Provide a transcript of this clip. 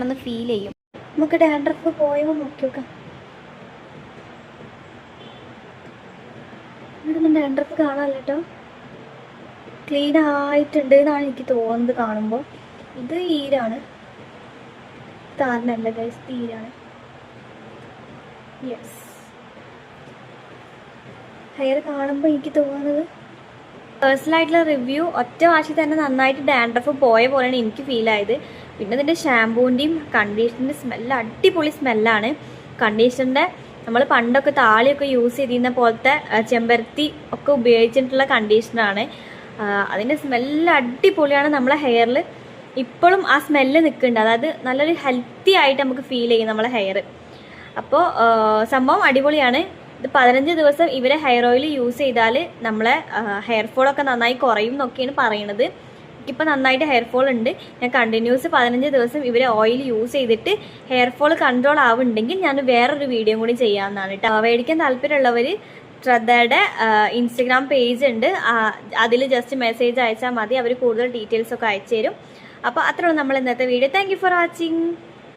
ഒന്ന് ഫീൽ ചെയ്യും. നമുക്ക് ഡാൻഡ്രഫ് പോയോ നോക്കി നോക്കാം. ഇവിടെ ഡാൻഡ്രഫ് കാണാമല്ലോ കേട്ടോ. ക്ലീൻ ആയിട്ടുണ്ട് എന്നാണ് എനിക്ക് തോന്നുന്നത് കാണുമ്പോൾ. ഇത് ഈരാണ്, താരനല്ല ഗൈസ്, തീരാണ്. യെസ്, ഹെയർ കാണുമ്പോൾ എനിക്ക് തോന്നുന്നത് പേഴ്സണലായിട്ടുള്ള റിവ്യൂ ഒറ്റ വാശി തന്നെ നന്നായിട്ട് ഡാൻഡ്രഫ് പോയ പോലെയാണ് എനിക്ക് ഫീൽ ആയത്. പിന്നെ ഇതിൻ്റെ ഷാമ്പൂവിൻ്റെയും കണ്ടീഷണറിൻ്റെ സ്മെല്ല് അടിപൊളി സ്മെല്ലാണ്. കണ്ടീഷണറിൻ്റെ നമ്മൾ പണ്ടൊക്കെ താളിയൊക്കെ യൂസ് ചെയ്തിരുന്ന പോലത്തെ ചെമ്പരത്തി ഒക്കെ ഉപയോഗിച്ചിട്ടുള്ള കണ്ടീഷണറാണ്. അതിൻ്റെ സ്മെല്ല് അടിപൊളിയാണ്. നമ്മളെ ഹെയറിൽ ഇപ്പോഴും ആ സ്മെല്ല് നിൽക്കുന്നുണ്ട്. അതായത് നല്ലൊരു ഹെൽത്തി ആയിട്ട് നമുക്ക് ഫീൽ ചെയ്യും നമ്മളെ ഹെയർ. അപ്പോൾ സംഭവം അടിപൊളിയാണ്. ഇത് 15 ദിവസം ഇവരെ ഹെയർ ഓയിൽ യൂസ് ചെയ്താൽ നമ്മളെ ഹെയർ ഫോളൊക്കെ നന്നായി കുറയും എന്നൊക്കെയാണ് പറയണത്. എനിക്കിപ്പോൾ നന്നായിട്ട് ഹെയർ ഫോൾ ഉണ്ട്. ഞാൻ കണ്ടിന്യൂസ് 15 ദിവസം ഇവരെ ഓയിൽ യൂസ് ചെയ്തിട്ട് ഹെയർ ഫോൾ കൺട്രോൾ ആവുന്നുണ്ടെങ്കിൽ ഞാൻ വേറൊരു വീഡിയോ കൂടി ചെയ്യാവുന്നതാണ് കേട്ടോ. മേടിക്കാൻ താല്പര്യമുള്ളവർ ശ്രദ്ധയുടെ ഇൻസ്റ്റഗ്രാം പേജ് ഉണ്ട്, അതിൽ ജസ്റ്റ് മെസ്സേജ് അയച്ചാൽ മതി. അവർ കൂടുതൽ ഡീറ്റെയിൽസ് ഒക്കെ അയച്ചു തരും. അപ്പോൾ അത്രയുള്ളൂ നമ്മൾ ഇന്നത്തെ video. Thank you for watching.